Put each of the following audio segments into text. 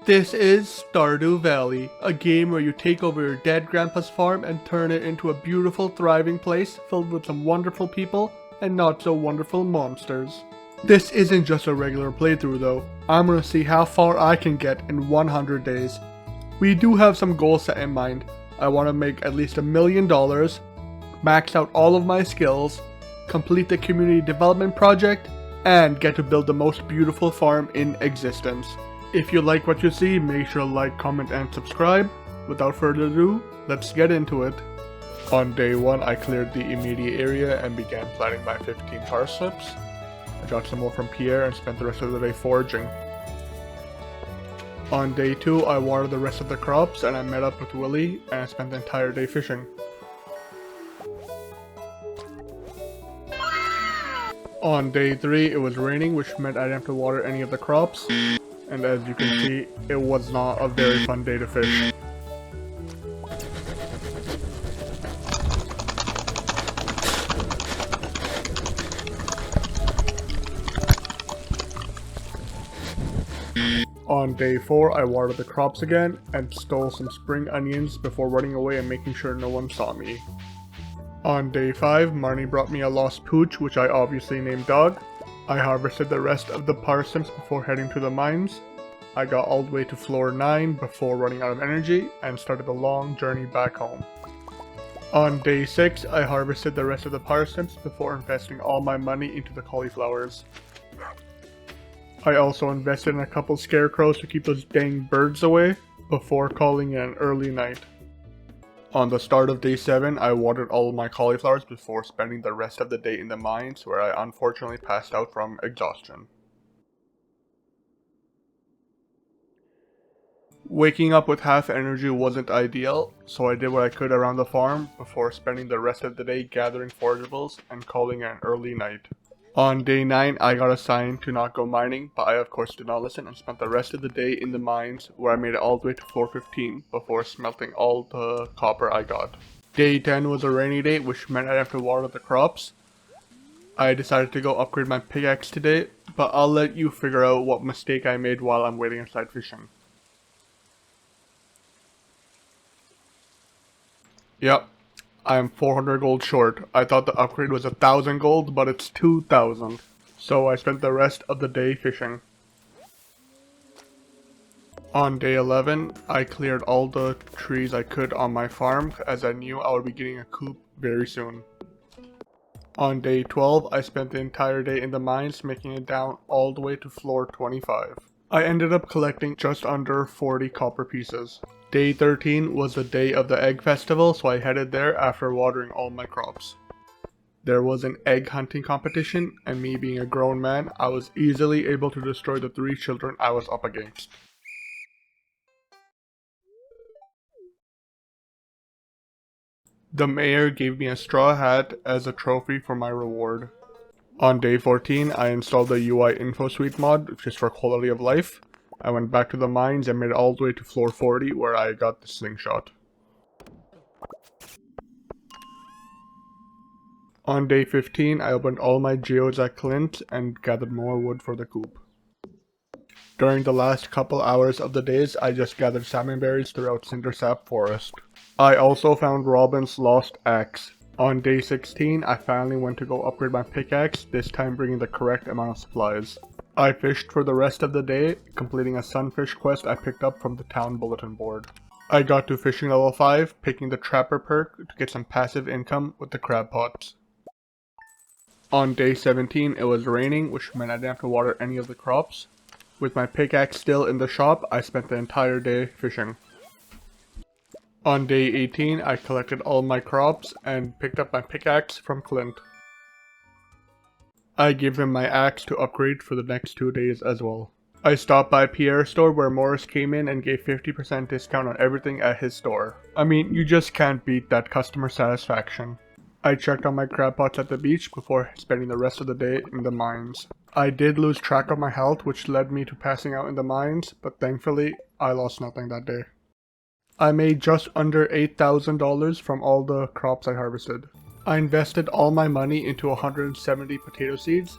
This is Stardew Valley, a game where you take over your dead grandpa's farm and turn it into a beautiful, thriving place filled with some wonderful people and not so wonderful monsters. This isn't just a regular playthrough though. I'm gonna see how far I can get in 100 days. We do have some goals set in mind. I want to make at least $1 million, max out all of my skills, complete the community development project, and get to build the most beautiful farm in existence. If you like what you see, make sure to like, comment, and subscribe. Without further ado, let's get into it. On day 1, I cleared the immediate area and began planting my 15 parsnips. I got some more from Pierre and spent the rest of the day foraging. On day 2, I watered the rest of the crops and I met up with Willie and I spent the entire day fishing. On day 3, it was raining, which meant I didn't have to water any of the crops. And as you can see, it was not a very fun day to fish. On day 4, I watered the crops again and stole some spring onions before running away and making sure no one saw me. On day 5, Marnie brought me a lost pooch, which I obviously named Dog. I harvested the rest of the parsnips before heading to the mines. I got all the way to floor 9 before running out of energy and started the long journey back home. On day 6, I harvested the rest of the parsnips before investing all my money into the cauliflowers. I also invested in a couple scarecrows to keep those dang birds away before calling it an early night. On the start of day 7, I watered all of my cauliflowers before spending the rest of the day in the mines where I unfortunately passed out from exhaustion. Waking up with half energy wasn't ideal, so I did what I could around the farm before spending the rest of the day gathering forageables and calling it an early night. On day 9, I got assigned to not go mining, but I of course did not listen and spent the rest of the day in the mines where I made it all the way to floor 15 before smelting all the copper I got. Day 10 was a rainy day, which meant I'd have to water the crops. I decided to go upgrade my pickaxe today, but I'll let you figure out what mistake I made while I'm waiting inside fishing. Yep, I am 400 gold short. I thought the upgrade was 1,000 gold, but it's 2,000. So I spent the rest of the day fishing. On day 11, I cleared all the trees I could on my farm as I knew I would be getting a coop very soon. On day 12, I spent the entire day in the mines making it down all the way to floor 25. I ended up collecting just under 40 copper pieces. Day 13 was the day of the egg festival, so I headed there after watering all my crops. There was an egg hunting competition, and me being a grown man, I was easily able to destroy the 3 children I was up against. The mayor gave me a straw hat as a trophy for my reward. On day 14, I installed the UI Info Suite mod, just for quality of life. I went back to the mines and made it all the way to floor 40 where I got the slingshot. On day 15, I opened all my geodes at Clint and gathered more wood for the coop. During the last couple hours of the days, I just gathered salmon berries throughout Cindersap Forest. I also found Robin's lost axe. On day 16, I finally went to go upgrade my pickaxe, this time bringing the correct amount of supplies. I fished for the rest of the day, completing a sunfish quest I picked up from the town bulletin board. I got to fishing level 5, picking the trapper perk to get some passive income with the crab pots. On day 17, it was raining, which meant I didn't have to water any of the crops. With my pickaxe still in the shop, I spent the entire day fishing. On day 18, I collected all my crops and picked up my pickaxe from Clint. I gave him my axe to upgrade for the next 2 days as well. I stopped by Pierre's store where Morris came in and gave 50% discount on everything at his store. I mean, you just can't beat that customer satisfaction. I checked on my crab pots at the beach before spending the rest of the day in the mines. I did lose track of my health, which led me to passing out in the mines, but thankfully, I lost nothing that day. I made just under $8,000 from all the crops I harvested. I invested all my money into 170 potato seeds,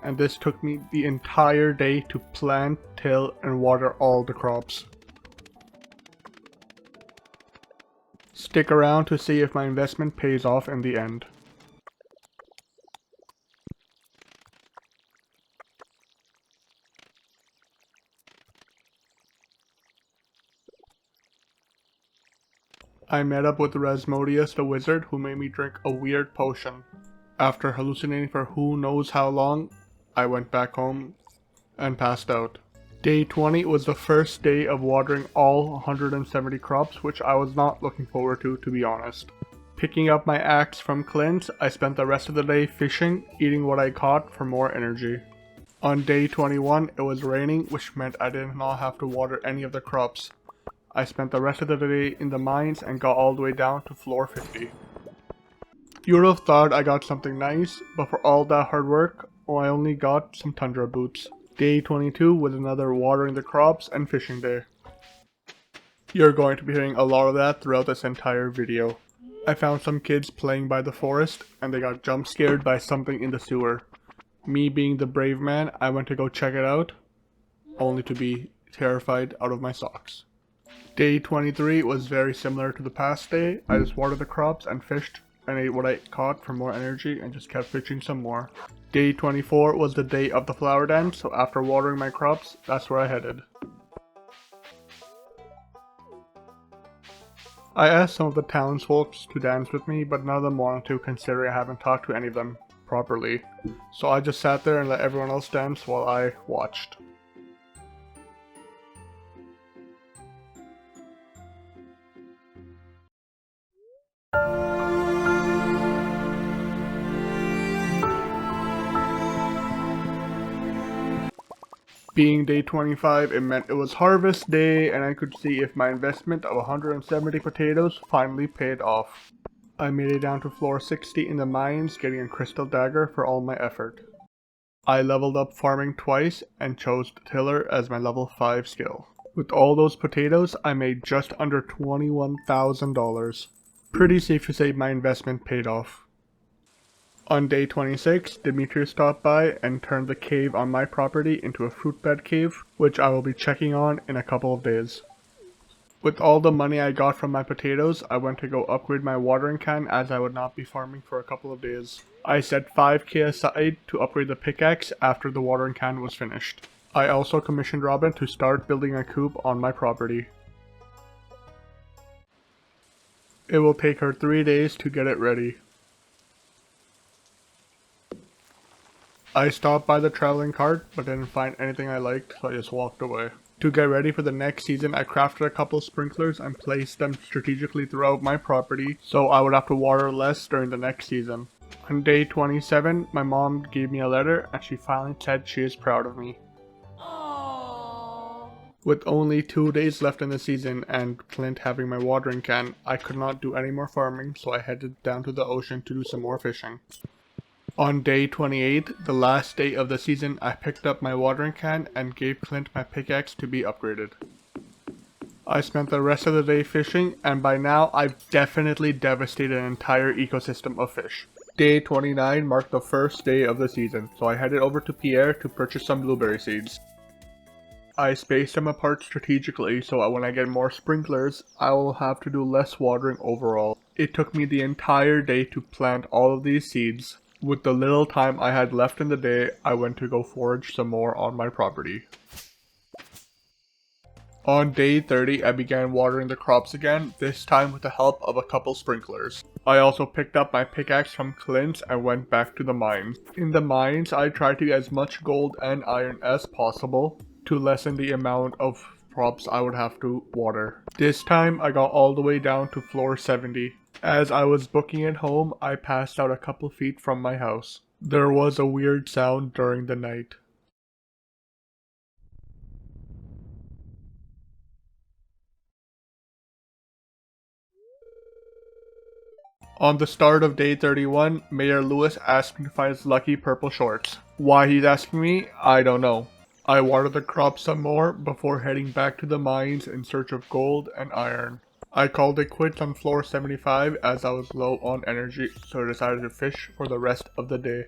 and this took me the entire day to plant, till, and water all the crops. Stick around to see if my investment pays off in the end. I met up with Rasmodius the wizard, who made me drink a weird potion. After hallucinating for who knows how long, I went back home and passed out. Day 20 was the first day of watering all 170 crops, which I was not looking forward to be honest. Picking up my axe from Clint, I spent the rest of the day fishing, eating what I caught for more energy. On day 21, it was raining, which meant I did not have to water any of the crops. I spent the rest of the day in the mines and got all the way down to floor 50. You would have thought I got something nice, but for all that hard work, I only got some tundra boots. Day 22 was another watering the crops and fishing day. You're going to be hearing a lot of that throughout this entire video. I found some kids playing by the forest and they got jump scared by something in the sewer. Me being the brave man, I went to go check it out, only to be terrified out of my socks. Day 23 was very similar to the past day. I just watered the crops and fished and ate what I caught for more energy and just kept fishing some more. Day 24 was the day of the flower dance, so after watering my crops, that's where I headed. I asked some of the townsfolk to dance with me, but none of them wanted to, considering I haven't talked to any of them properly. So I just sat there and let everyone else dance while I watched. Being day 25, it meant it was harvest day and I could see if my investment of 170 potatoes finally paid off. I made it down to floor 60 in the mines, getting a crystal dagger for all my effort. I leveled up farming twice and chose tiller as my level 5 skill. With all those potatoes, I made just under $21,000. Pretty safe to say my investment paid off. On day 26, Demetrius stopped by and turned the cave on my property into a fruit bed cave, which I will be checking on in a couple of days. With all the money I got from my potatoes, I went to go upgrade my watering can as I would not be farming for a couple of days. I set 5k aside to upgrade the pickaxe after the watering can was finished. I also commissioned Robin to start building a coop on my property. It will take her 3 days to get it ready. I stopped by the traveling cart, but didn't find anything I liked, so I just walked away. To get ready for the next season, I crafted a couple sprinklers and placed them strategically throughout my property, so I would have to water less during the next season. On day 27, my mom gave me a letter and she finally said she is proud of me. Aww. With only 2 days left in the season and Clint having my watering can, I could not do any more farming, so I headed down to the ocean to do some more fishing. On day 28, the last day of the season, I picked up my watering can and gave Clint my pickaxe to be upgraded. I spent the rest of the day fishing, and by now I've definitely devastated an entire ecosystem of fish. Day 29 marked the first day of the season, so I headed over to Pierre to purchase some blueberry seeds. I spaced them apart strategically so that when I get more sprinklers, I will have to do less watering overall. It took me the entire day to plant all of these seeds. With the little time I had left in the day, I went to go forage some more on my property. On day 30, I began watering the crops again, this time with the help of a couple sprinklers. I also picked up my pickaxe from Clint's and went back to the mines. In the mines, I tried to get as much gold and iron as possible to lessen the amount of crops I would have to water. This time, I got all the way down to floor 70. As I was booking it home, I passed out a couple feet from my house. There was a weird sound during the night. On the start of day 31, Mayor Lewis asked me to find his lucky purple shorts. Why he's asking me, I don't know. I watered the crops some more before heading back to the mines in search of gold and iron. I called it quits on floor 75 as I was low on energy, so I decided to fish for the rest of the day.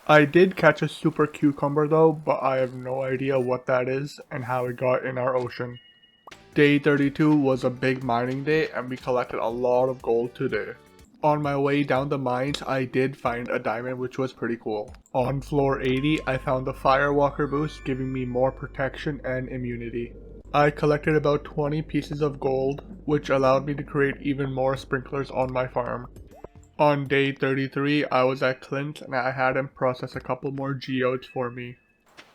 I did catch a super cucumber though, but I have no idea what that is and how it got in our ocean. Day 32 was a big mining day and we collected a lot of gold today. On my way down the mines, I did find a diamond which was pretty cool. On floor 80, I found the Firewalker boost giving me more protection and immunity. I collected about 20 pieces of gold, which allowed me to create even more sprinklers on my farm. On day 33, I was at Clint and I had him process a couple more geodes for me.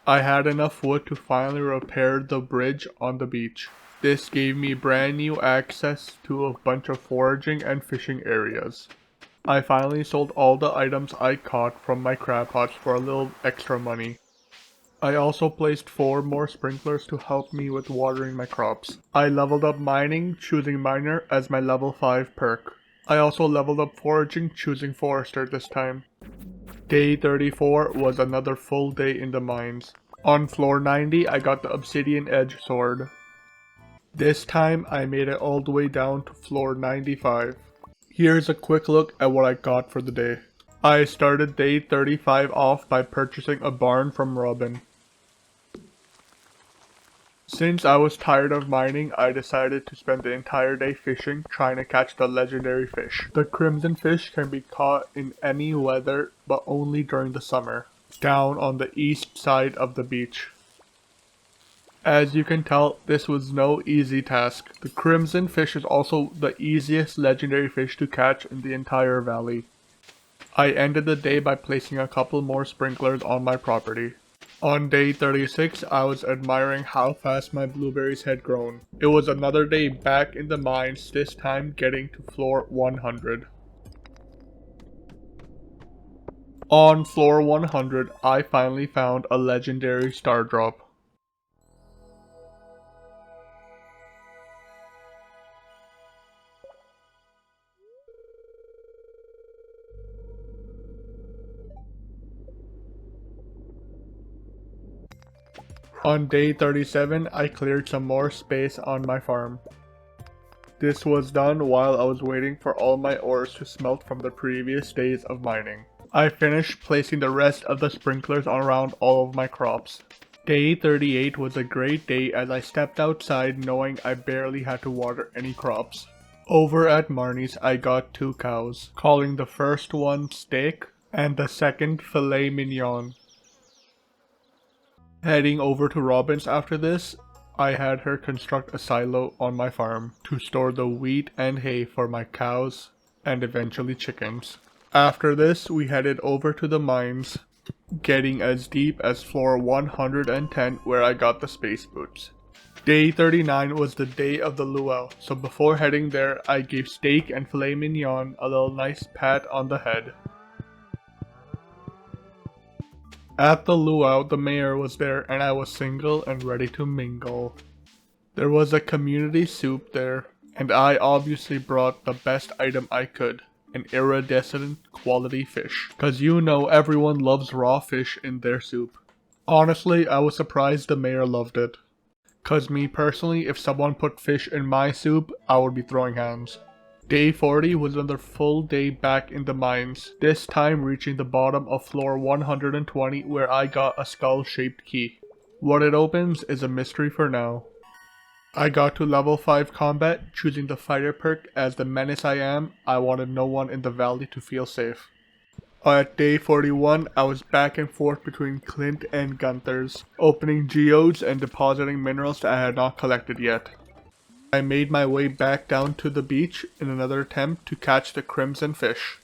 I had enough wood to finally repair the bridge on the beach. This gave me brand new access to a bunch of foraging and fishing areas. I finally sold all the items I caught from my crab pots for a little extra money. I also placed 4 more sprinklers to help me with watering my crops. I leveled up mining, choosing miner as my level 5 perk. I also leveled up foraging, choosing forester this time. Day 34 was another full day in the mines. On floor 90, I got the obsidian edge sword. This time, I made it all the way down to floor 95. Here's a quick look at what I got for the day. I started day 35 off by purchasing a barn from Robin. Since I was tired of mining, I decided to spend the entire day fishing, trying to catch the legendary fish. The crimson fish can be caught in any weather, but only during the summer, down on the east side of the beach. As you can tell, this was no easy task. The crimson fish is also the easiest legendary fish to catch in the entire valley. I ended the day by placing a couple more sprinklers on my property. On day 36, I was admiring how fast my blueberries had grown. It was another day back in the mines, this time getting to floor 100. On floor 100, I finally found a legendary star drop. On day 37, I cleared some more space on my farm. This was done while I was waiting for all my ores to smelt from the previous days of mining. I finished placing the rest of the sprinklers around all of my crops. Day 38 was a great day as I stepped outside knowing I barely had to water any crops. Over at Marnie's, I got 2 cows, calling the first one Steak and the second Filet Mignon. Heading over to Robin's after this, I had her construct a silo on my farm to store the wheat and hay for my cows and eventually chickens. After this, we headed over to the mines, getting as deep as floor 110 where I got the space boots. Day 39 was the day of the luau, so before heading there, I gave Steak and Filet Mignon a little nice pat on the head. At the luau, the mayor was there and I was single and ready to mingle. There was a community soup there, and I obviously brought the best item I could, an iridescent quality fish. Cause you know everyone loves raw fish in their soup. Honestly, I was surprised the mayor loved it. Cause me personally, if someone put fish in my soup, I would be throwing hands. Day 40 was another full day back in the mines, this time reaching the bottom of floor 120 where I got a skull-shaped key. What it opens is a mystery for now. I got to level 5 combat, choosing the fighter perk. As the menace I am, I wanted no one in the valley to feel safe. At day 41, I was back and forth between Clint and Gunther's, opening geodes and depositing minerals that I had not collected yet. I made my way back down to the beach in another attempt to catch the crimson fish.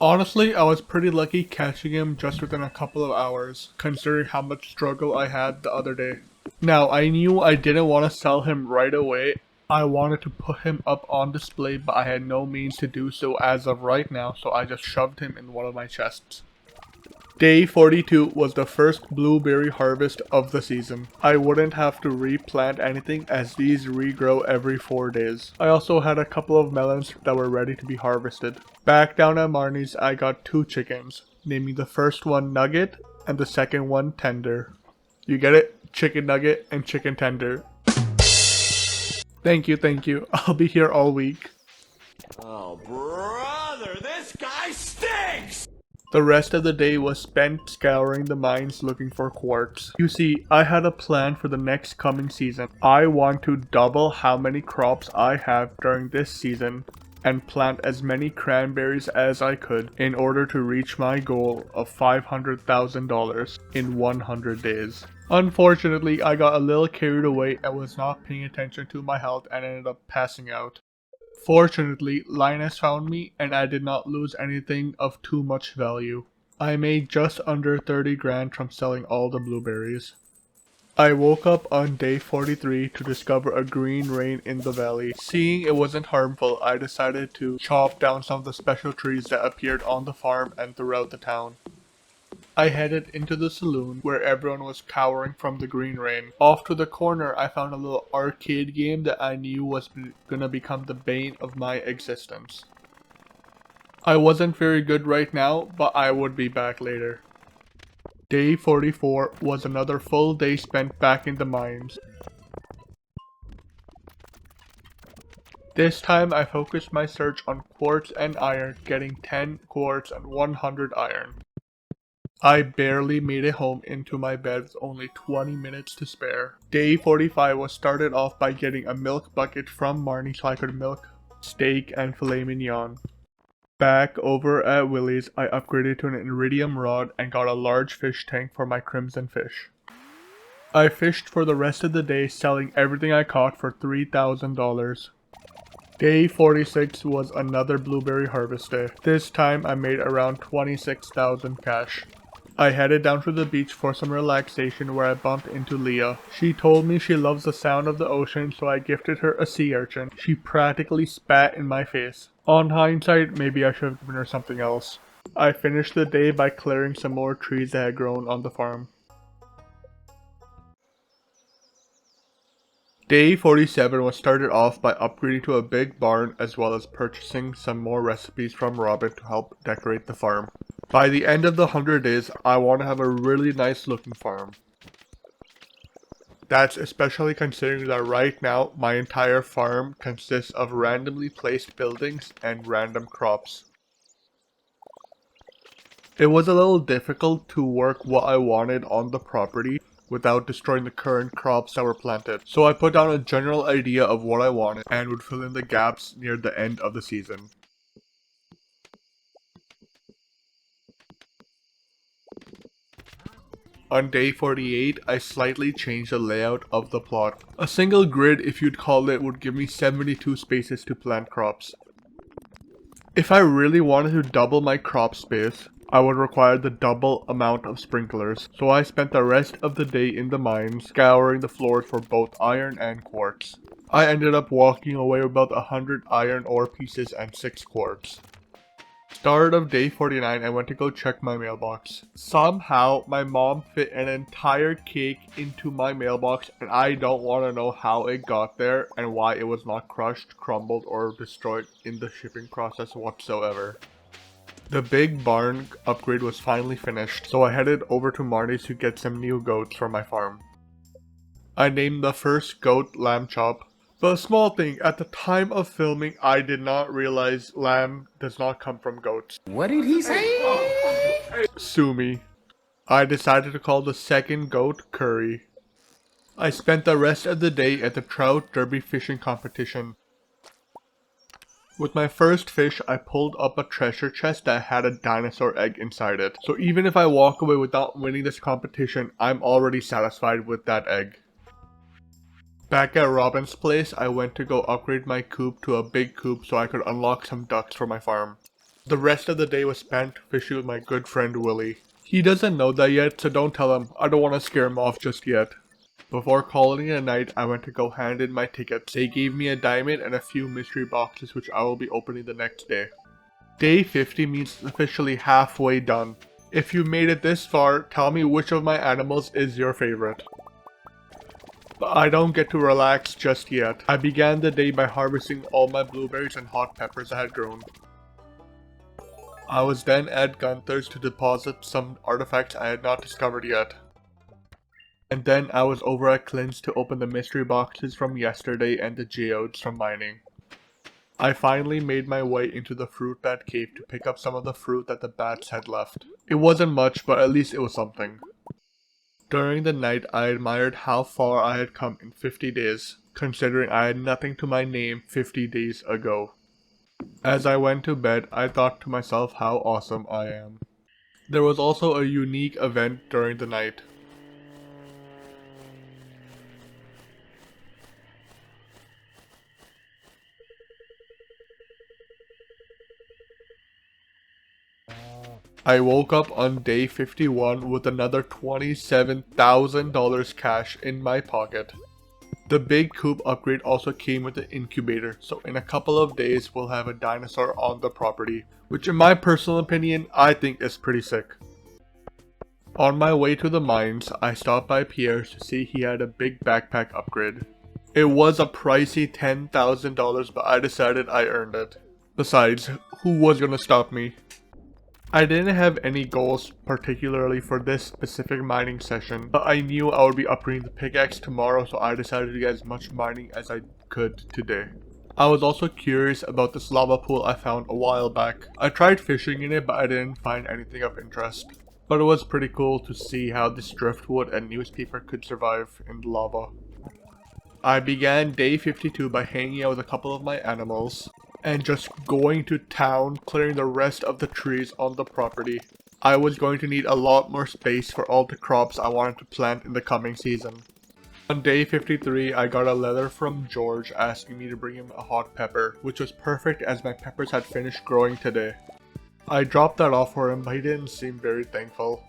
Honestly, I was pretty lucky catching him just within a couple of hours, considering how much struggle I had the other day. Now, I knew I didn't want to sell him right away. I wanted to put him up on display, but I had no means to do so as of right now, so I just shoved him in one of my chests. Day 42 was the first blueberry harvest of the season. I wouldn't have to replant anything as these regrow every 4 days. I also had a couple of melons that were ready to be harvested. Back down at Marnie's, I got 2 chickens, naming the first one Nugget and the second one Tender. You get it? Chicken Nugget and Chicken Tender. Thank you. I'll be here all week. Oh, brother, this guy stinks! The rest of the day was spent scouring the mines looking for quartz. You see, I had a plan for the next coming season. I want to double how many crops I have during this season and plant as many cranberries as I could in order to reach my goal of $500,000 in 100 days. Unfortunately, I got a little carried away and was not paying attention to my health and ended up passing out. Fortunately, Linus found me and I did not lose anything of too much value. I made just under 30 grand from selling all the blueberries. I woke up on day 43 to discover a green rain in the valley. Seeing it wasn't harmful, I decided to chop down some of the special trees that appeared on the farm and throughout the town. I headed into the saloon where everyone was cowering from the green rain. Off to the corner, I found a little arcade game that I knew was gonna become the bane of my existence. I wasn't very good right now, but I would be back later. Day 44 was another full day spent back in the mines. This time I focused my search on quartz and iron, getting 10 quartz and 100 iron. I barely made it home into my bed with only 20 minutes to spare. Day 45 was started off by getting a milk bucket from Marnie so I could milk steak and filet mignon. Back over at Willie's, I upgraded to an iridium rod and got a large fish tank for my crimson fish. I fished for the rest of the day, selling everything I caught for $3,000. Day 46 was another blueberry harvest day. This time I made around 26,000 cash. I headed down to the beach for some relaxation where I bumped into Leah. She told me she loves the sound of the ocean, so I gifted her a sea urchin. She practically spat in my face. On hindsight, maybe I should have given her something else. I finished the day by clearing some more trees that had grown on the farm. Day 47 was started off by upgrading to a big barn as well as purchasing some more recipes from Robin to help decorate the farm. By the end of the 100 days, I want to have a really nice looking farm. That's especially considering that right now, my entire farm consists of randomly placed buildings and random crops. It was a little difficult to work what I wanted on the property without destroying the current crops that were planted. So I put down a general idea of what I wanted and would fill in the gaps near the end of the season. On day 48, I slightly changed the layout of the plot. A single grid, if you'd call it, would give me 72 spaces to plant crops. If I really wanted to double my crop space, I would require the double amount of sprinklers, so I spent the rest of the day in the mines, scouring the floors for both iron and quartz. I ended up walking away with about 100 iron ore pieces and 6 quartz. Start of day 49, I went to go check my mailbox. Somehow, my mom fit an entire cake into my mailbox and I don't want to know how it got there and why it was not crushed, crumbled, or destroyed in the shipping process whatsoever. The big barn upgrade was finally finished, so I headed over to Marty's to get some new goats for my farm. I named the first goat Lamb Chop. But a small thing, at the time of filming, I did not realize lamb does not come from goats. What did he say? Sue me. I decided to call the second goat Curry. I spent the rest of the day at the trout derby fishing competition. With my first fish, I pulled up a treasure chest that had a dinosaur egg inside it. So even if I walk away without winning this competition, I'm already satisfied with that egg. Back at Robin's place, I went to go upgrade my coop to a big coop so I could unlock some ducks for my farm. The rest of the day was spent fishing with my good friend Willie. He doesn't know that yet, so don't tell him. I don't want to scare him off just yet. Before calling it a night, I went to go hand in my tickets. They gave me a diamond and a few mystery boxes which I will be opening the next day. Day 50 means it's officially halfway done. If you made it this far, tell me which of my animals is your favorite. But I don't get to relax just yet. I began the day by harvesting all my blueberries and hot peppers I had grown. I was then at Gunther's to deposit some artifacts I had not discovered yet. And then I was over at Clint's to open the mystery boxes from yesterday and the geodes from mining. I finally made my way into the fruit bat cave to pick up some of the fruit that the bats had left. It wasn't much, but at least it was something. During the night, I admired how far I had come in 50 days, considering I had nothing to my name 50 days ago. As I went to bed, I thought to myself how awesome I am. There was also a unique event during the night. I woke up on day 51 with another $27,000 cash in my pocket. The big coop upgrade also came with an incubator, so in a couple of days we'll have a dinosaur on the property, which in my personal opinion, I think is pretty sick. On my way to the mines, I stopped by Pierre's to see he had a big backpack upgrade. It was a pricey $10,000, but I decided I earned it. Besides, who was gonna stop me? I didn't have any goals particularly for this specific mining session, but I knew I would be upgrading the pickaxe tomorrow, so I decided to get as much mining as I could today. I was also curious about this lava pool I found a while back. I tried fishing in it, but I didn't find anything of interest. But it was pretty cool to see how this driftwood and newspaper could survive in the lava. I began day 52 by hanging out with a couple of my animals and just going to town, clearing the rest of the trees on the property. I was going to need a lot more space for all the crops I wanted to plant in the coming season. On day 53, I got a letter from George asking me to bring him a hot pepper, which was perfect as my peppers had finished growing today. I dropped that off for him, but he didn't seem very thankful.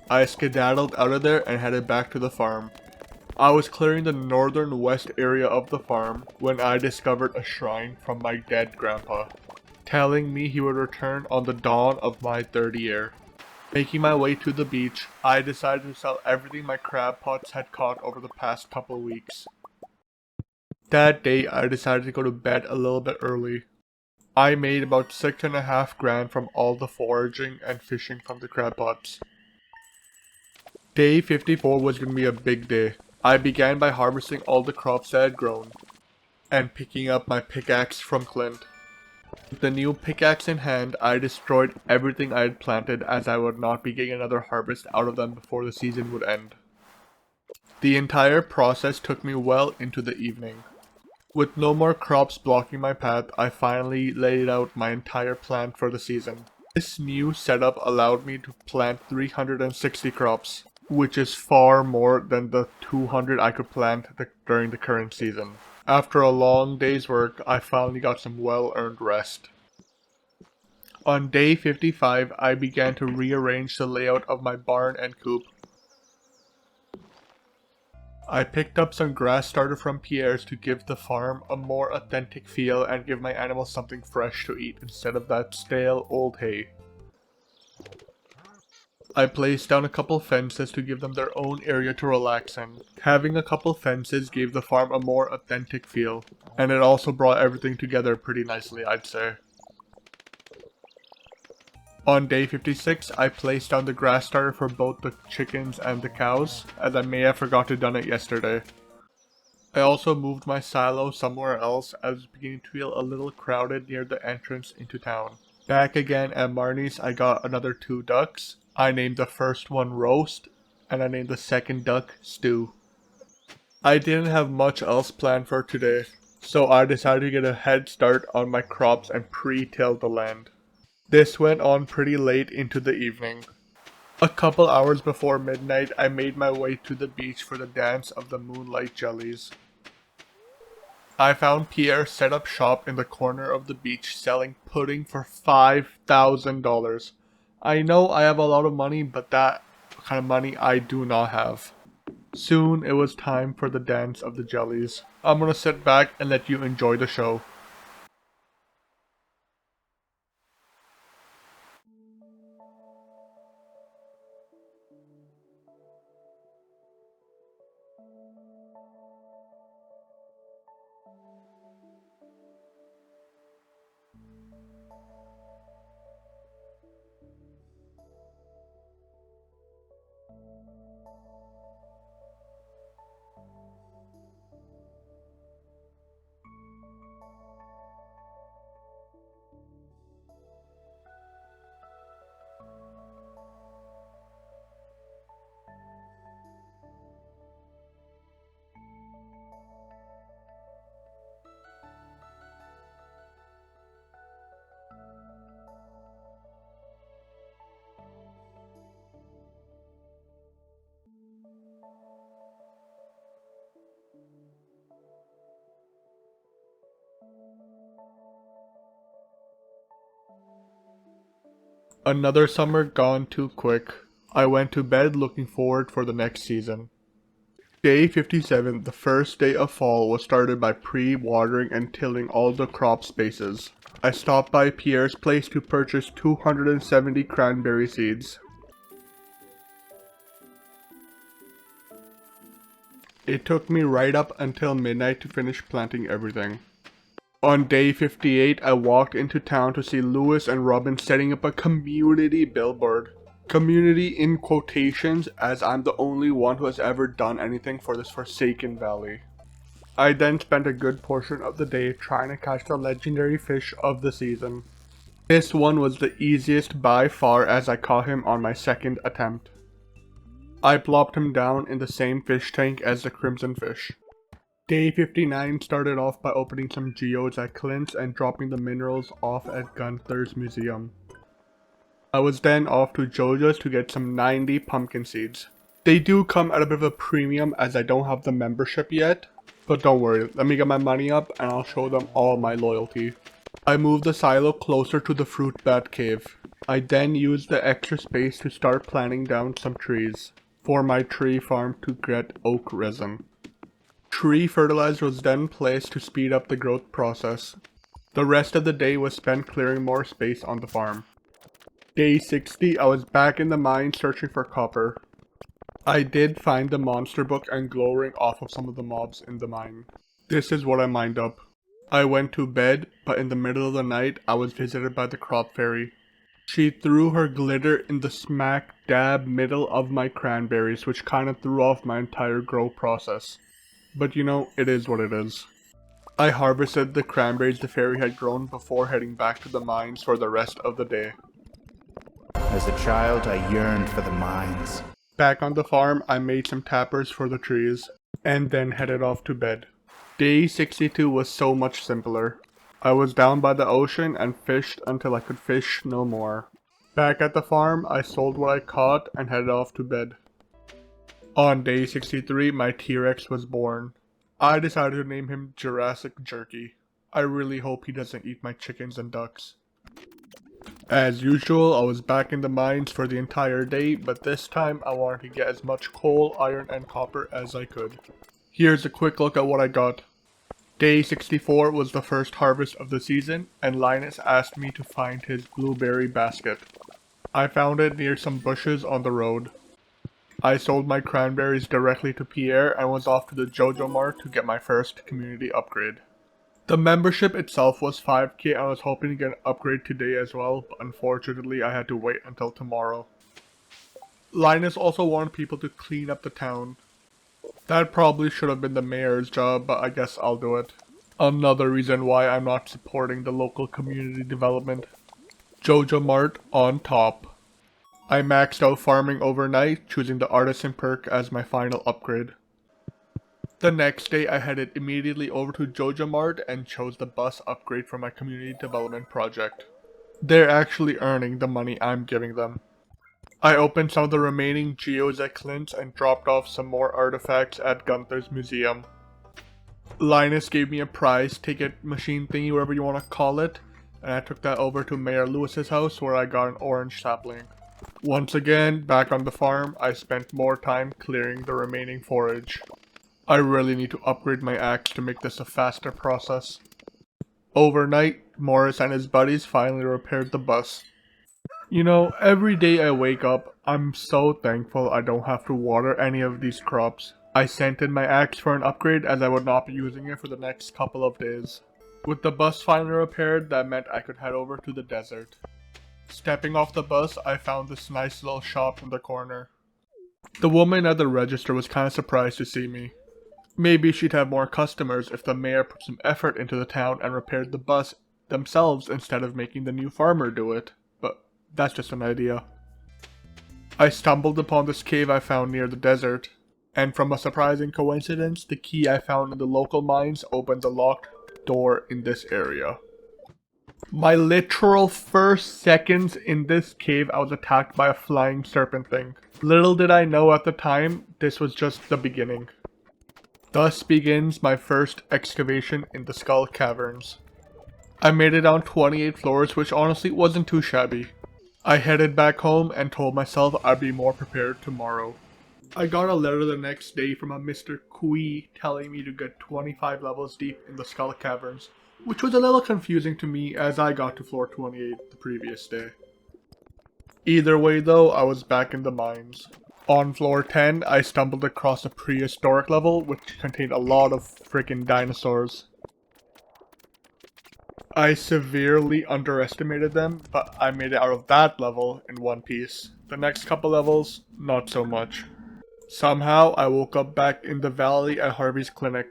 I skedaddled out of there and headed back to the farm. I was clearing the northern west area of the farm when I discovered a shrine from my dead grandpa, telling me he would return on the dawn of my third year. Making my way to the beach, I decided to sell everything my crab pots had caught over the past couple weeks. That day, I decided to go to bed a little bit early. I made about $6.5 grand from all the foraging and fishing from the crab pots. Day 54 was going to be a big day. I began by harvesting all the crops I had grown, and picking up my pickaxe from Clint. With the new pickaxe in hand, I destroyed everything I had planted as I would not be getting another harvest out of them before the season would end. The entire process took me well into the evening. With no more crops blocking my path, I finally laid out my entire plan for the season. This new setup allowed me to plant 360 crops, which is far more than the 200 I could plant during the current season. After a long day's work, I finally got some well-earned rest. On day 55, I began to rearrange the layout of my barn and coop. I picked up some grass starter from Pierre's to give the farm a more authentic feel and give my animals something fresh to eat instead of that stale old hay. I placed down a couple fences to give them their own area to relax in. Having a couple fences gave the farm a more authentic feel, and it also brought everything together pretty nicely, I'd say. On day 56, I placed down the grass starter for both the chickens and the cows, as I may have forgot to done it yesterday. I also moved my silo somewhere else as it was beginning to feel a little crowded near the entrance into town. Back again at Marnie's, I got another 2 ducks. I named the first one Roast, and I named the second duck Stew. I didn't have much else planned for today, so I decided to get a head start on my crops and pre-till the land. This went on pretty late into the evening. A couple hours before midnight, I made my way to the beach for the dance of the moonlight jellies. I found Pierre set up shop in the corner of the beach selling pudding for $5,000. I know I have a lot of money, but that kind of money I do not have. Soon it was time for the dance of the jellies. I'm gonna sit back and let you enjoy the show. Another summer gone too quick. I went to bed looking forward for the next season. Day 57, the first day of fall, was started by pre-watering and tilling all the crop spaces. I stopped by Pierre's place to purchase 270 cranberry seeds. It took me right up until midnight to finish planting everything. On day 58, I walked into town to see Lewis and Robin setting up a community billboard. Community in quotations, as I'm the only one who has ever done anything for this forsaken valley. I then spent a good portion of the day trying to catch the legendary fish of the season. This one was the easiest by far, as I caught him on my second attempt. I plopped him down in the same fish tank as the crimson fish. Day 59 started off by opening some geodes at Clint's and dropping the minerals off at Gunther's museum. I was then off to Jojo's to get some 90 pumpkin seeds. They do come at a bit of a premium as I don't have the membership yet, but don't worry, let me get my money up and I'll show them all my loyalty. I moved the silo closer to the fruit bat cave. I then used the extra space to start planting down some trees for my tree farm to get oak resin. Tree fertilizer was then placed to speed up the growth process. The rest of the day was spent clearing more space on the farm. Day 60, I was back in the mine searching for copper. I did find the monster book and glow ring off of some of the mobs in the mine. This is what I mined up. I went to bed, but in the middle of the night, I was visited by the crop fairy. She threw her glitter in the smack dab middle of my cranberries, which kinda threw off my entire grow process. But you know, it is what it is. I harvested the cranberries the fairy had grown before heading back to the mines for the rest of the day. As a child, I yearned for the mines. Back on the farm, I made some tappers for the trees, and then headed off to bed. Day 62 was so much simpler. I was down by the ocean and fished until I could fish no more. Back at the farm, I sold what I caught and headed off to bed. On day 63, my T-Rex was born. I decided to name him Jurassic Jerky. I really hope he doesn't eat my chickens and ducks. As usual, I was back in the mines for the entire day, but this time I wanted to get as much coal, iron, and copper as I could. Here's a quick look at what I got. Day 64 was the first harvest of the season, and Linus asked me to find his blueberry basket. I found it near some bushes on the road. I sold my cranberries directly to Pierre and was off to the Jojo Mart to get my first community upgrade. The membership itself was 5k. I was hoping to get an upgrade today as well, but unfortunately I had to wait until tomorrow. Linus also wanted people to clean up the town. That probably should have been the mayor's job, but I guess I'll do it. Another reason why I'm not supporting the local community development. Jojo Mart on top. I maxed out farming overnight, choosing the artisan perk as my final upgrade. The next day I headed immediately over to Jojo Mart and chose the bus upgrade for my community development project. They're actually earning the money I'm giving them. I opened some of the remaining geodes at Clint's and dropped off some more artifacts at Gunther's museum. Linus gave me a prize ticket machine thingy, whatever you want to call it, and I took that over to Mayor Lewis's house where I got an orange sapling. Once again, back on the farm, I spent more time clearing the remaining forage. I really need to upgrade my axe to make this a faster process. Overnight, Morris and his buddies finally repaired the bus. You know, every day I wake up, I'm so thankful I don't have to water any of these crops. I sent in my axe for an upgrade as I would not be using it for the next couple of days. With the bus finally repaired, that meant I could head over to the desert. Stepping off the bus, I found this nice little shop in the corner. The woman at the register was kinda surprised to see me. Maybe she'd have more customers if the mayor put some effort into the town and repaired the bus themselves instead of making the new farmer do it, but that's just an idea. I stumbled upon this cave I found near the desert, and from a surprising coincidence, the key I found in the local mines opened the locked door in this area. My literal first seconds in this cave, I was attacked by a flying serpent thing. Little did I know at the time, this was just the beginning. Thus begins my first excavation in the Skull Caverns. I made it down 28 floors, which honestly wasn't too shabby. I headed back home and told myself I'd be more prepared tomorrow. I got a letter the next day from a Mr. Kui telling me to get 25 levels deep in the Skull Caverns, which was a little confusing to me as I got to floor 28 the previous day. Either way though, I was back in the mines. On floor 10, I stumbled across a prehistoric level which contained a lot of freaking dinosaurs. I severely underestimated them, but I made it out of that level in one piece. The next couple levels, not so much. Somehow, I woke up back in the valley at Harvey's clinic.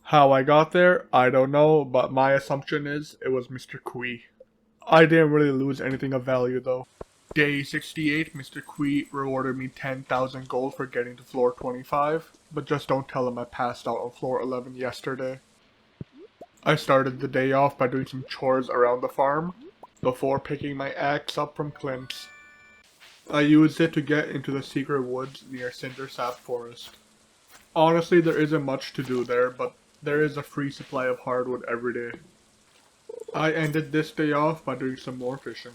How I got there, I don't know, but my assumption is it was Mr. Kui. I didn't really lose anything of value though. Day 68, Mr. Kui rewarded me 10,000 gold for getting to floor 25, but just don't tell him I passed out on floor 11 yesterday. I started the day off by doing some chores around the farm, before picking my axe up from Clint's. I used it to get into the secret woods near Cindersap Forest. Honestly, there isn't much to do there, but there is a free supply of hardwood every day. I ended this day off by doing some more fishing.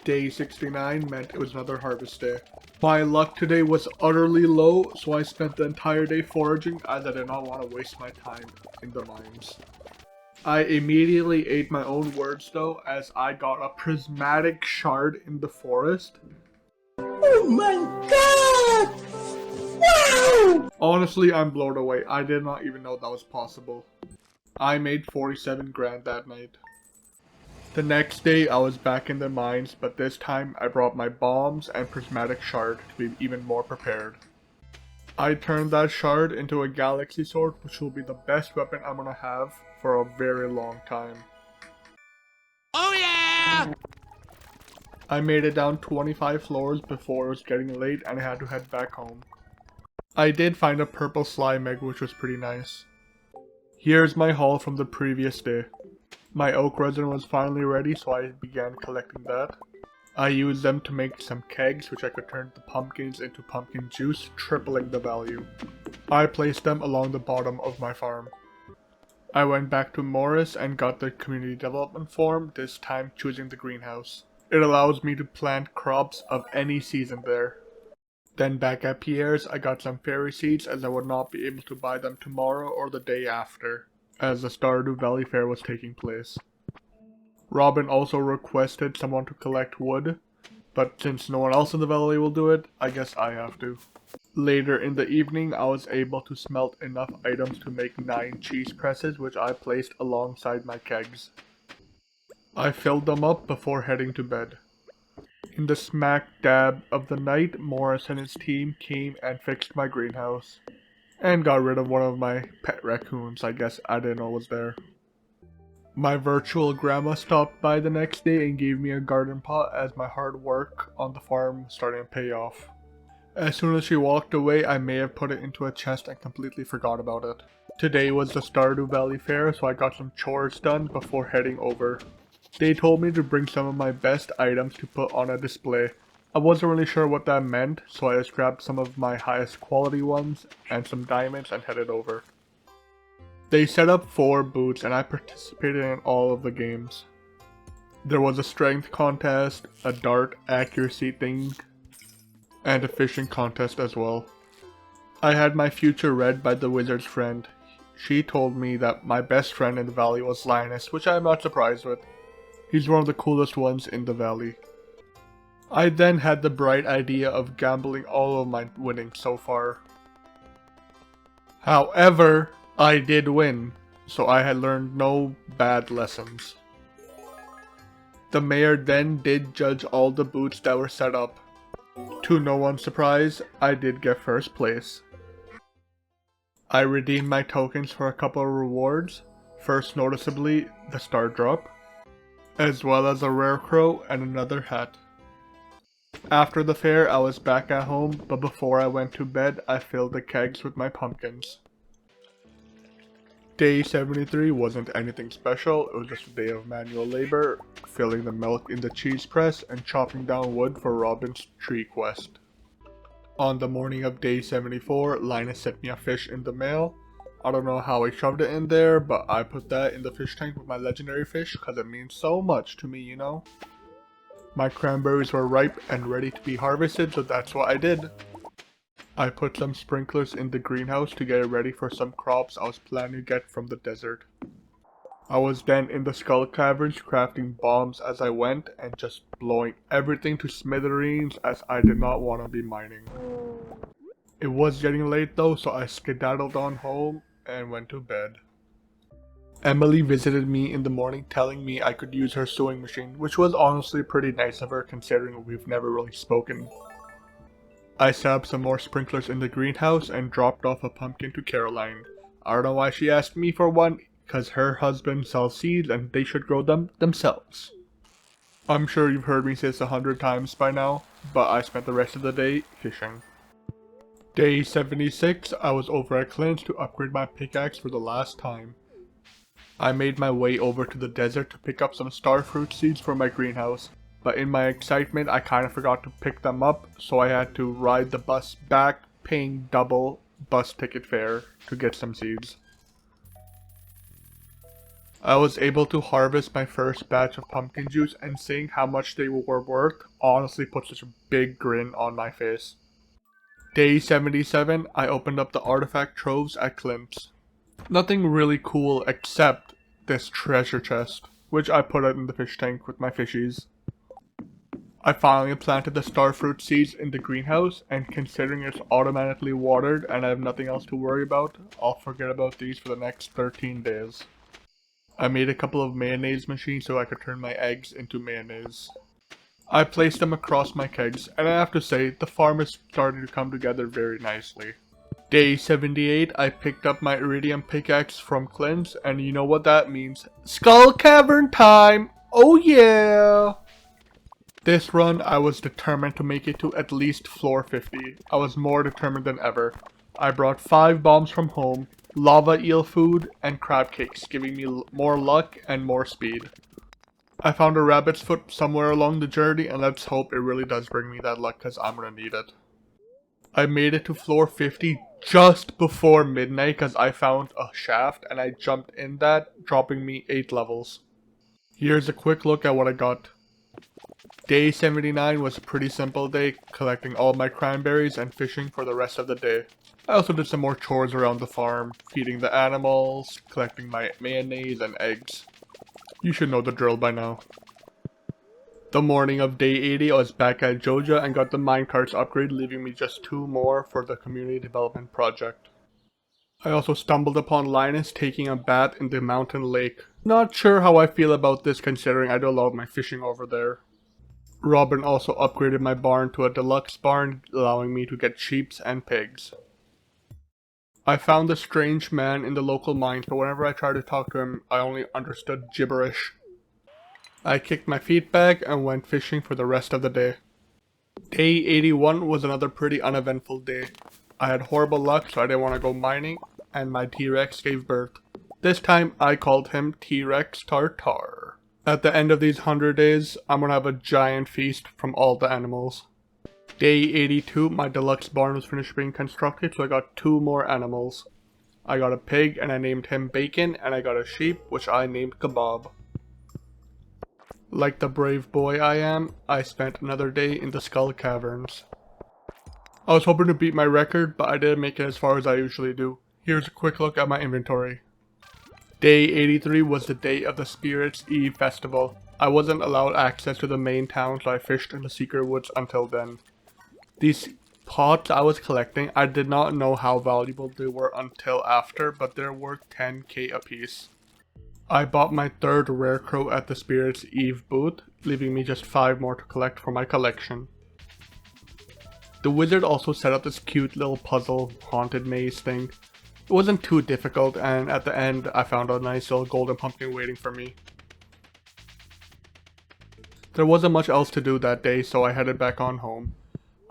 Day 69 meant it was another harvest day. My luck today was utterly low, so I spent the entire day foraging as I did not want to waste my time in the mines. I immediately ate my own words though, as I got a prismatic shard in the forest. Oh my god! Wow! Honestly, I'm blown away. I did not even know that was possible. I made 47 grand that night. The next day I was back in the mines, but this time I brought my bombs and prismatic shard to be even more prepared. I turned that shard into a galaxy sword, which will be the best weapon I'm gonna have for a very long time. Oh yeah! I made it down 25 floors before it was getting late and I had to head back home. I did find a purple slime egg, which was pretty nice. Here's my haul from the previous day. My oak resin was finally ready, so I began collecting that. I used them to make some kegs, which I could turn the pumpkins into pumpkin juice, tripling the value. I placed them along the bottom of my farm. I went back to Morris and got the community development form, this time choosing the greenhouse. It allows me to plant crops of any season there. Then back at Pierre's, I got some fairy seeds as I would not be able to buy them tomorrow or the day after, as the Stardew Valley fair was taking place. Robin also requested someone to collect wood, but since no one else in the valley will do it, I guess I have to. Later in the evening, I was able to smelt enough items to make 9 cheese presses, which I placed alongside my kegs. I filled them up before heading to bed. In the smack dab of the night, Morris and his team came and fixed my greenhouse. And got rid of one of my pet raccoons, I guess I didn't know was there. My virtual grandma stopped by the next day and gave me a garden pot as my hard work on the farm was starting to pay off. As soon as she walked away, I may have put it into a chest and completely forgot about it. Today was the Stardew Valley fair, so I got some chores done before heading over. They told me to bring some of my best items to put on a display. I wasn't really sure what that meant, so I just grabbed some of my highest quality ones and some diamonds and headed over. They set up 4 booths and I participated in all of the games. There was a strength contest, a dart accuracy thing, and a fishing contest as well. I had my future read by the wizard's friend. She told me that my best friend in the valley was Linus, which I am not surprised with. He's one of the coolest ones in the valley. I then had the bright idea of gambling all of my winnings so far. However, I did win, so I had learned no bad lessons. The mayor then did judge all the booths that were set up. To no one's surprise, I did get first place. I redeemed my tokens for a couple of rewards, first noticeably the star drop, as well as a rare crow and another hat. After the fair, I was back at home, but before I went to bed, I filled the kegs with my pumpkins. Day 73 wasn't anything special, it was just a day of manual labor, filling the milk in the cheese press and chopping down wood for Robin's tree quest. On the morning of day 74, Linus sent me a fish in the mail. I don't know how he shoved it in there, but I put that in the fish tank with my legendary fish because it means so much to me, you know? My cranberries were ripe and ready to be harvested, so that's what I did. I put some sprinklers in the greenhouse to get it ready for some crops I was planning to get from the desert. I was then in the skull caverns crafting bombs as I went and just blowing everything to smithereens as I did not want to be mining. It was getting late though, so I skedaddled on home and went to bed. Emily visited me in the morning telling me I could use her sewing machine, which was honestly pretty nice of her considering we've never really spoken. I set up some more sprinklers in the greenhouse and dropped off a pumpkin to Caroline. I don't know why she asked me for one, because her husband sells seeds and they should grow them themselves. I'm sure you've heard me say this 100 times by now, but I spent the rest of the day fishing. Day 76, I was over at Clint's to upgrade my pickaxe for the last time. I made my way over to the desert to pick up some starfruit seeds for my greenhouse, but in my excitement I kinda forgot to pick them up, so I had to ride the bus back, paying double bus ticket fare to get some seeds. I was able to harvest my first batch of pumpkin juice, and seeing how much they were worth honestly put such a big grin on my face. Day 77, I opened up the artifact troves at Clint's. Nothing really cool except this treasure chest, which I put out in the fish tank with my fishies. I finally planted the starfruit seeds in the greenhouse, and considering it's automatically watered and I have nothing else to worry about, I'll forget about these for the next 13 days. I made a couple of mayonnaise machines so I could turn my eggs into mayonnaise. I placed them across my kegs, and I have to say, the farm is starting to come together very nicely. Day 78, I picked up my iridium pickaxe from Clint's, and you know what that means. Skull Cavern time! Oh yeah! This run, I was determined to make it to at least floor 50. I was more determined than ever. I brought 5 bombs from home, lava eel food, and crab cakes, giving me more luck and more speed. I found a rabbit's foot somewhere along the journey, and let's hope it really does bring me that luck because I'm gonna need it. I made it to floor 50 just before midnight because I found a shaft and I jumped in that, dropping me 8 levels. Here's a quick look at what I got. Day 79 was a pretty simple day, collecting all my cranberries and fishing for the rest of the day. I also did some more chores around the farm, feeding the animals, collecting my mayonnaise and eggs. You should know the drill by now. The morning of day 80, I was back at Joja and got the minecarts upgrade, leaving me just 2 more for the community development project. I also stumbled upon Linus taking a bath in the mountain lake. Not sure how I feel about this considering I do a lot of my fishing over there. Robin also upgraded my barn to a deluxe barn, allowing me to get sheep and pigs. I found a strange man in the local mines, but whenever I tried to talk to him, I only understood gibberish. I kicked my feet back and went fishing for the rest of the day. Day 81 was another pretty uneventful day. I had horrible luck, so I didn't want to go mining, and my T-Rex gave birth. This time, I called him T-Rex Tartar. At the end of these 100 days, I'm gonna have a giant feast from all the animals. Day 82, my deluxe barn was finished being constructed, so I got 2 more animals. I got a pig and I named him Bacon, and I got a sheep which I named Kebab. Like the brave boy I am, I spent another day in the Skull Caverns. I was hoping to beat my record, but I didn't make it as far as I usually do. Here's a quick look at my inventory. Day 83 was the day of the Spirits Eve festival. I wasn't allowed access to the main town, so I fished in the secret woods until then. These pots I was collecting, I did not know how valuable they were until after, but they're worth 10k a piece. I bought my 3rd rare crow at the Spirits Eve booth, leaving me just 5 more to collect for my collection. The wizard also set up this cute little puzzle haunted maze thing. It wasn't too difficult, and at the end I found a nice little golden pumpkin waiting for me. There wasn't much else to do that day, so I headed back on home.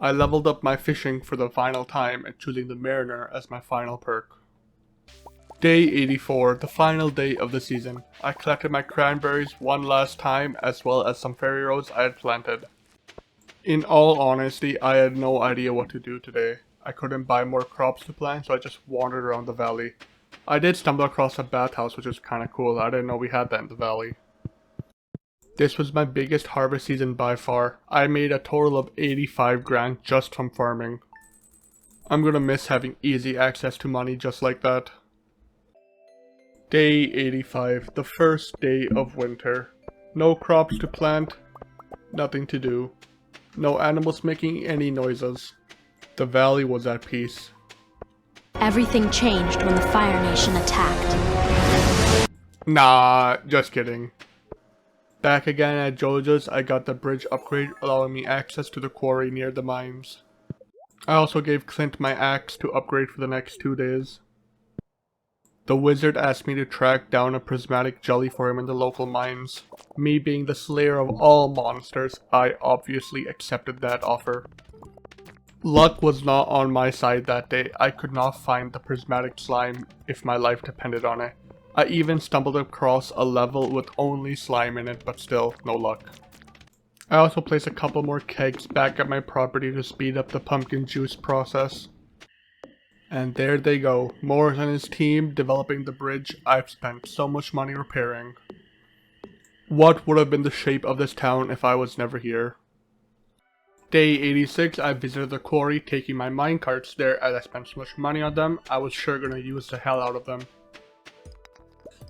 I leveled up my fishing for the final time and choosing the Mariner as my final perk. Day 84, the final day of the season. I collected my cranberries one last time as well as some fairy rose I had planted. In all honesty, I had no idea what to do today. I couldn't buy more crops to plant, so I just wandered around the valley. I did stumble across a bathhouse, which was kinda cool. I didn't know we had that in the valley. This was my biggest harvest season by far. I made a total of 85 grand just from farming. I'm gonna miss having easy access to money just like that. Day 85, the first day of winter. No crops to plant, nothing to do. No animals making any noises. The valley was at peace. Everything changed when the Fire Nation attacked. Nah, just kidding. Back again at Jojo's, I got the bridge upgrade allowing me access to the quarry near the mines. I also gave Clint my axe to upgrade for the next 2 days. The wizard asked me to track down a prismatic jelly for him in the local mines. Me being the slayer of all monsters, I obviously accepted that offer. Luck was not on my side that day. I could not find the prismatic slime if my life depended on it. I even stumbled across a level with only slime in it, but still, no luck. I also placed a couple more kegs back at my property to speed up the pumpkin juice process. And there they go, Morris and his team developing the bridge I've spent so much money repairing. What would have been the shape of this town if I was never here? Day 86, I visited the quarry taking my minecarts there as I spent so much money on them, I was sure gonna use the hell out of them.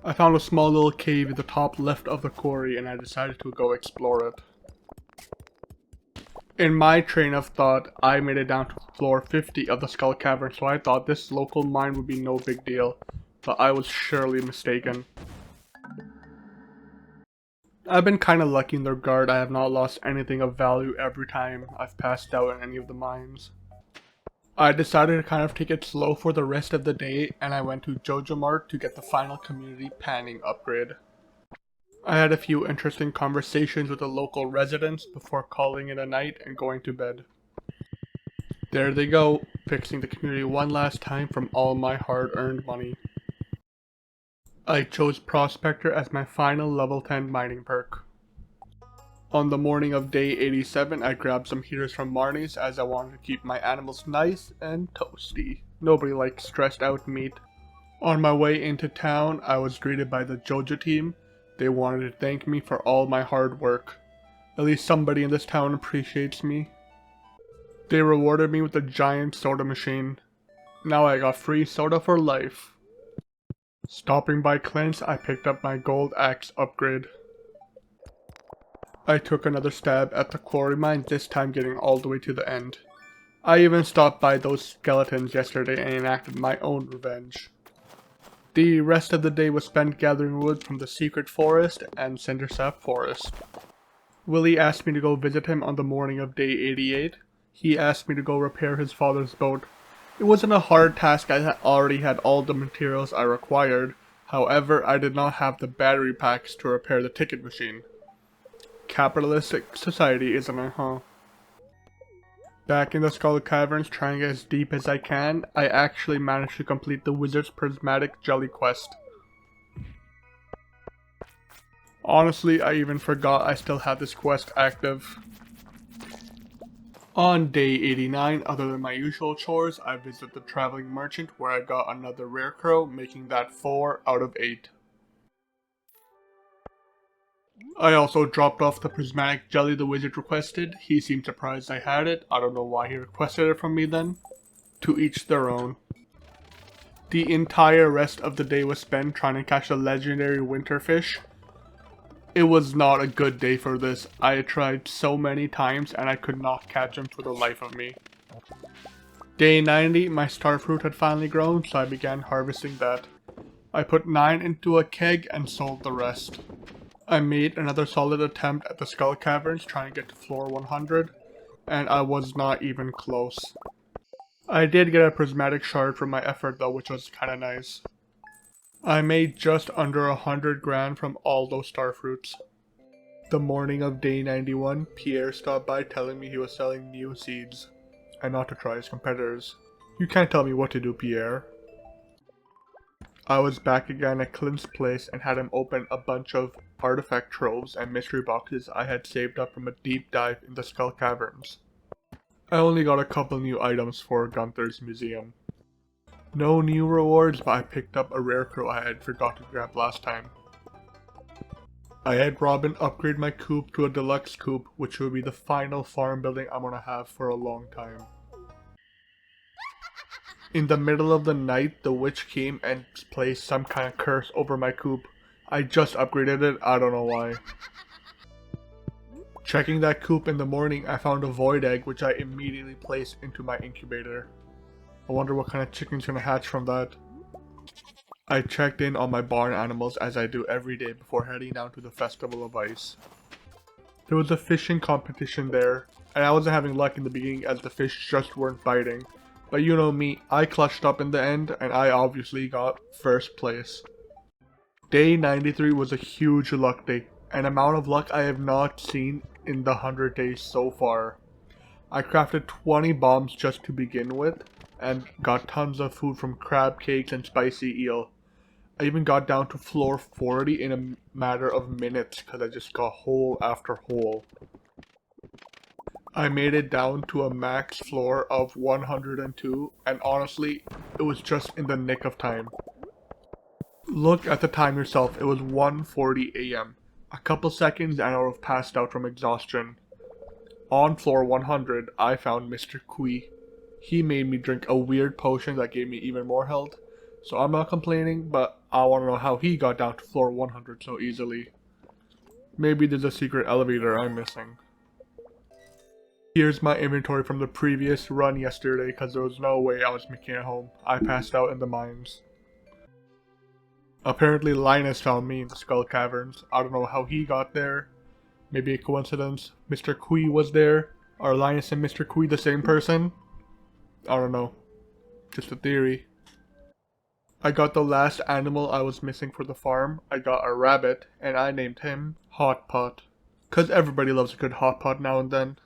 I found a small little cave at the top left of the quarry and I decided to go explore it. In my train of thought, I made it down to floor 50 of the Skull Cavern, so I thought this local mine would be no big deal, but I was surely mistaken. I've been kinda lucky in the regard I have not lost anything of value every time I've passed out in any of the mines. I decided to kind of take it slow for the rest of the day and I went to Jojo Mart to get the final community panning upgrade. I had a few interesting conversations with the local residents before calling it a night and going to bed. There they go, fixing the community one last time from all my hard-earned money. I chose Prospector as my final level 10 mining perk. On the morning of day 87, I grabbed some heaters from Marnie's as I wanted to keep my animals nice and toasty. Nobody likes stressed out meat. On my way into town, I was greeted by the Jojo team. They wanted to thank me for all my hard work. At least somebody in this town appreciates me. They rewarded me with a giant soda machine. Now I got free soda for life. Stopping by Clint's, I picked up my gold axe upgrade. I took another stab at the quarry mine, this time getting all the way to the end. I even stopped by those skeletons yesterday and enacted my own revenge. The rest of the day was spent gathering wood from the secret forest and Cindersap forest. Willie asked me to go visit him on the morning of day 88. He asked me to go repair his father's boat. It wasn't a hard task, I already had all the materials I required. However, I did not have the battery packs to repair the ticket machine. Capitalistic society, isn't it, huh? Back in the Skull Caverns, trying as deep as I can, I actually managed to complete the Wizard's Prismatic Jelly quest. Honestly, I even forgot I still had this quest active. On day 89, other than my usual chores, I visited the Traveling Merchant where I got another Rare Crow, making that 4 out of 8. I also dropped off the prismatic jelly the wizard requested. He seemed surprised I had it. I don't know why he requested it from me then. To each their own. The entire rest of the day was spent trying to catch the legendary winterfish. It was not a good day for this. I tried so many times and I could not catch him for the life of me. Day 90, my starfruit had finally grown, so I began harvesting that. I put 9 into a keg and sold the rest. I made another solid attempt at the Skull Caverns trying to get to floor 100, and I was not even close. I did get a prismatic shard for my effort though, which was kinda nice. I made just under 100 grand from all those starfruits. The morning of day 91, Pierre stopped by telling me he was selling new seeds, and not to try his competitors. You can't tell me what to do, Pierre. I was back again at Clint's place and had him open a bunch of artifact troves and mystery boxes I had saved up from a deep dive in the Skull Caverns. I only got a couple new items for Gunther's museum. No new rewards, but I picked up a rare crow I had forgot to grab last time. I had Robin upgrade my coop to a deluxe coop, which will be the final farm building I'm gonna have for a long time. In the middle of the night, the witch came and placed some kind of curse over my coop. I just upgraded it, I don't know why. Checking that coop in the morning, I found a void egg which I immediately placed into my incubator. I wonder what kind of chicken's gonna hatch from that. I checked in on my barn animals as I do every day before heading down to the Festival of Ice. There was a fishing competition there, and I wasn't having luck in the beginning as the fish just weren't biting. But you know me, I clutched up in the end and I obviously got first place. Day 93 was a huge luck day, an amount of luck I have not seen in the 100 days so far. I crafted 20 bombs just to begin with, and got tons of food from crab cakes and spicy eel. I even got down to floor 40 in a matter of minutes because I just got hole after hole. I made it down to a max floor of 102, and honestly, it was just in the nick of time. Look at the time yourself, it was 1:40 AM. A couple seconds and I would have passed out from exhaustion. On floor 100, I found Mr. Kui. He made me drink a weird potion that gave me even more health, so I'm not complaining, but I want to know how he got down to floor 100 so easily. Maybe there's a secret elevator I'm missing. Here's my inventory from the previous run yesterday because there was no way I was making it home. I passed out in the mines. Apparently Linus found me in the Skull Caverns. I don't know how he got there. Maybe a coincidence. Mr. Kui was there. Are Linus and Mr. Kui the same person? I don't know. Just a theory. I got the last animal I was missing for the farm. I got a rabbit and I named him Hot Pot. Cause everybody loves a good hot pot now and then.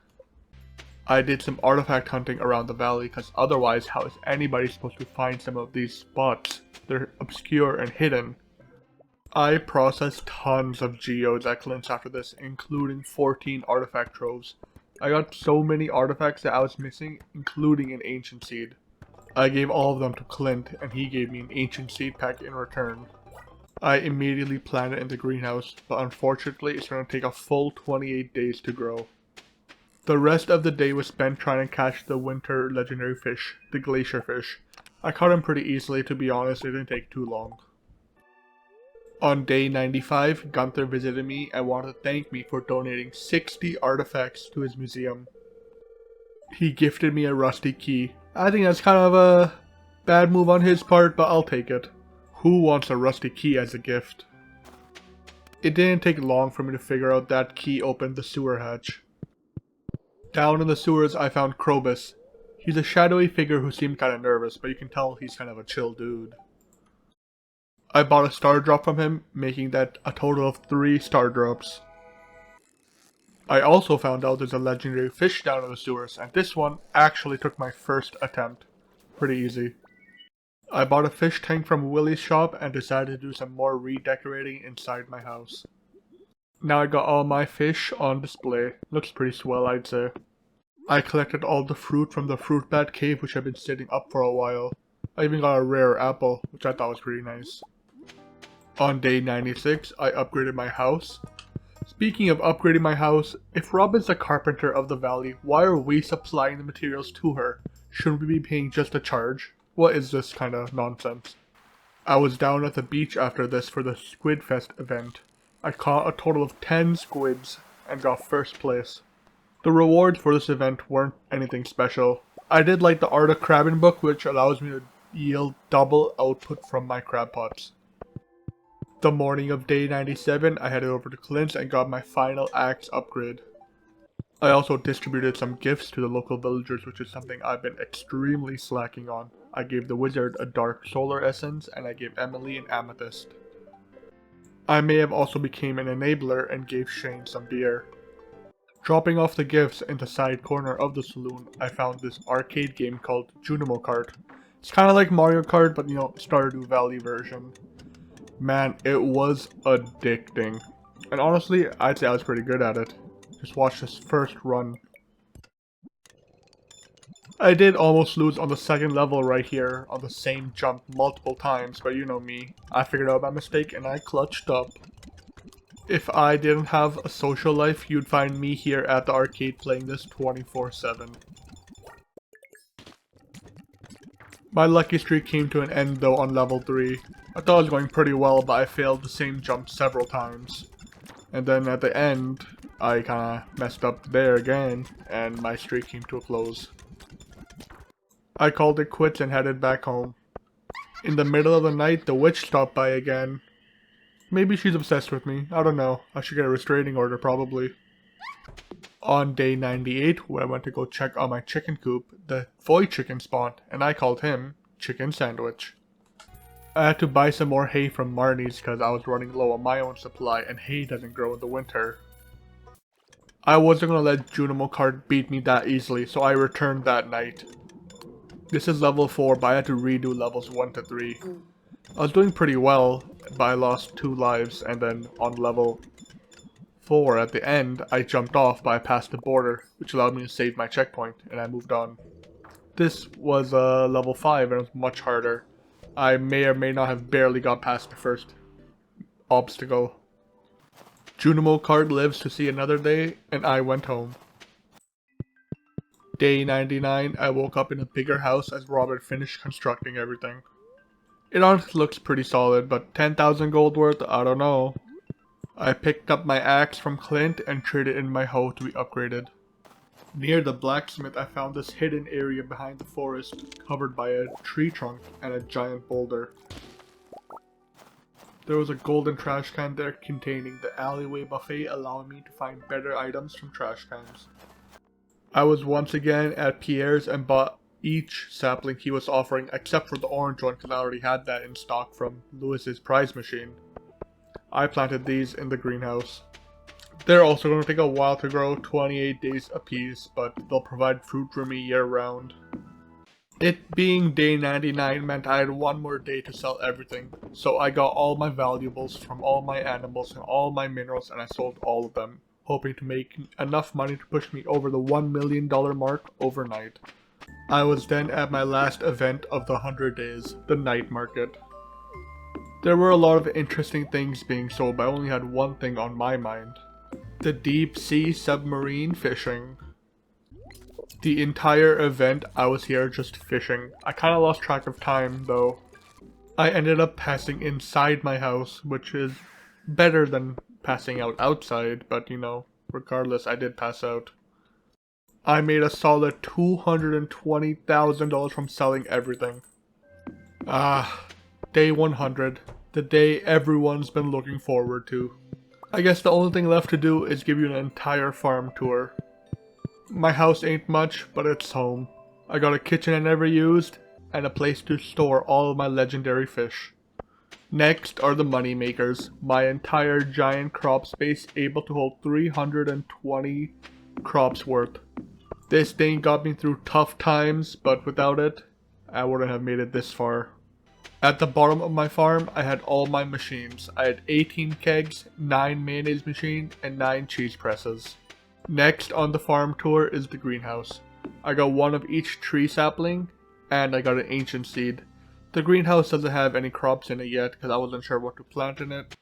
I did some artifact hunting around the valley because otherwise how is anybody supposed to find some of these spots? They're obscure and hidden. I processed tons of geodes at Clint's after this, including 14 artifact troves. I got so many artifacts that I was missing, including an ancient seed. I gave all of them to Clint and he gave me an ancient seed pack in return. I immediately planted it in the greenhouse, but unfortunately it's going to take a full 28 days to grow. The rest of the day was spent trying to catch the winter legendary fish, the glacier fish. I caught him pretty easily, to be honest, it didn't take too long. On day 95, Gunther visited me and wanted to thank me for donating 60 artifacts to his museum. He gifted me a rusty key. I think that's kind of a bad move on his part, but I'll take it. Who wants a rusty key as a gift? It didn't take long for me to figure out that key opened the sewer hatch. Down in the sewers I found Krobus. He's a shadowy figure who seemed kinda nervous, but you can tell he's kind of a chill dude. I bought a star drop from him, making that a total of 3 star drops. I also found out there's a legendary fish down in the sewers, and this one actually took my first attempt. Pretty easy. I bought a fish tank from Willie's shop and decided to do some more redecorating inside my house. Now I got all my fish on display. Looks pretty swell, I'd say. I collected all the fruit from the fruit bat cave which had been sitting up for a while. I even got a rare apple, which I thought was pretty nice. On day 96, I upgraded my house. Speaking of upgrading my house, if Robin's the carpenter of the valley, why are we supplying the materials to her? Shouldn't we be paying just a charge? What is this kind of nonsense? I was down at the beach after this for the Squid Fest event. I caught a total of 10 squids and got first place. The rewards for this event weren't anything special. I did like the Art of Crabbing book, which allows me to yield double output from my crab pots. The morning of day 97, I headed over to Clint's and got my final axe upgrade. I also distributed some gifts to the local villagers, which is something I've been extremely slacking on. I gave the wizard a dark solar essence and I gave Emily an amethyst. I may have also became an enabler and gave Shane some beer. Dropping off the gifts in the side corner of the saloon, I found this arcade game called Junimo Kart. It's kind of like Mario Kart, but Stardew Valley version. Man, it was addicting. And honestly, I'd say I was pretty good at it. Just watch this first run. I did almost lose on the second level right here on the same jump multiple times, but you know me. I figured out my mistake and I clutched up. If I didn't have a social life, you'd find me here at the arcade playing this 24/7. My lucky streak came to an end though on level 3. I thought it was going pretty well, but I failed the same jump several times. And then at the end, I kinda messed up there again, and my streak came to a close. I called it quits and headed back home. In the middle of the night, the witch stopped by again. Maybe she's obsessed with me, I don't know. I should get a restraining order probably. On day 98, when I went to go check on my chicken coop, the void chicken spawned, and I called him Chicken Sandwich. I had to buy some more hay from Marnie's because I was running low on my own supply and hay doesn't grow in the winter. I wasn't gonna let Junimo Cart beat me that easily, so I returned that night. This is level 4, but I had to redo levels 1 to 3. I was doing pretty well, but I lost 2 lives, and then on level 4 at the end, I jumped off, but I passed the border, which allowed me to save my checkpoint, and I moved on. This was level 5, and it was much harder. I may or may not have barely got past the first obstacle. Junimo Cart lives to see another day, and I went home. Day 99, I woke up in a bigger house as Robert finished constructing everything. It honestly looks pretty solid, but 10,000 gold worth, I don't know. I picked up my axe from Clint and traded in my hoe to be upgraded. Near the blacksmith, I found this hidden area behind the forest, covered by a tree trunk and a giant boulder. There was a golden trash can there containing the alleyway buffet, allowing me to find better items from trash cans. I was once again at Pierre's and bought each sapling he was offering except for the orange one because I already had that in stock from Lewis's prize machine. I planted these in the greenhouse. They're also going to take a while to grow, 28 days apiece, but they'll provide fruit for me year round. It being day 99 meant I had one more day to sell everything, so I got all my valuables from all my animals and all my minerals and I sold all of them, hoping to make enough money to push me over the $1 million mark overnight. I was then at my last event of the 100 days, the night market. There were a lot of interesting things being sold, but I only had one thing on my mind. The deep sea submarine fishing. The entire event I was here just fishing. I kinda lost track of time though. I ended up passing inside my house, which is better than passing out outside, but you know, regardless I did pass out. I made a solid $220,000 from selling everything. Day 100. The day everyone's been looking forward to. I guess the only thing left to do is give you an entire farm tour. My house ain't much, but it's home. I got a kitchen I never used, and a place to store all of my legendary fish. Next are the money makers. My entire giant crop space able to hold 320 crops worth. This thing got me through tough times, but without it, I wouldn't have made it this far. At the bottom of my farm, I had all my machines. I had 18 kegs, 9 mayonnaise machines, and 9 cheese presses. Next on the farm tour is the greenhouse. I got one of each tree sapling, and I got an ancient seed. The greenhouse doesn't have any crops in it yet because I wasn't sure what to plant in it.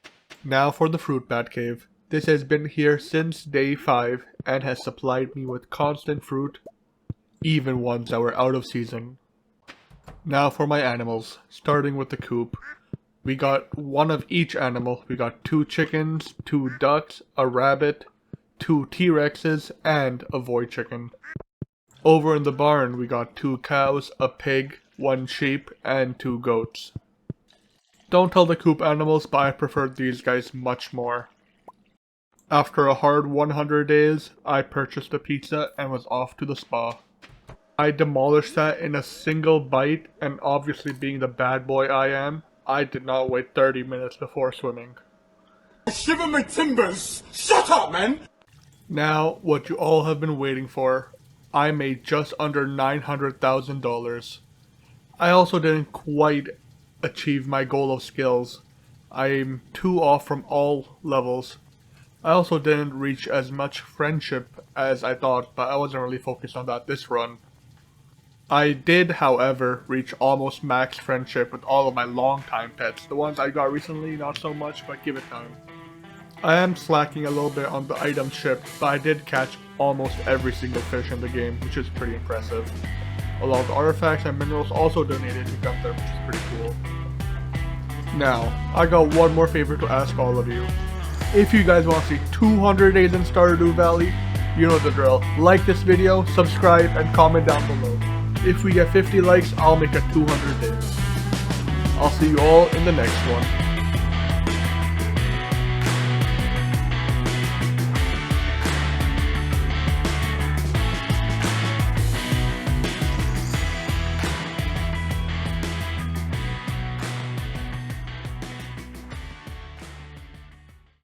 Now for the fruit bat cave. This has been here since day 5 and has supplied me with constant fruit, even ones that were out of season. Now for my animals, starting with the coop. We got one of each animal. We got 2 chickens, 2 ducks, a rabbit, 2 T-Rexes, and a void chicken. Over in the barn, we got 2 cows, a pig, 1 sheep, and 2 goats. Don't tell the coop animals, but I prefer these guys much more. After a hard 100 days, I purchased a pizza and was off to the spa. I demolished that in a single bite, and obviously being the bad boy I am, I did not wait 30 minutes before swimming. Shiver my timbers! Shut up, man! Now, what you all have been waiting for. I made just under $900,000. I also didn't quite achieve my goal of skills. I'm 2 off from all levels. I also didn't reach as much friendship as I thought, but I wasn't really focused on that this run. I did, however, reach almost max friendship with all of my longtime pets. The ones I got recently, not so much, but give it time. I am slacking a little bit on the item shipped, but I did catch almost every single fish in the game, which is pretty impressive. A lot of the artifacts and minerals also donated to Gunther, which is pretty cool. Now, I got one more favor to ask all of you. If you guys want to see 200 days in Stardew Valley, you know the drill. Like this video, subscribe, and comment down below. If we get 50 likes, I'll make it 200 days. I'll see you all in the next one.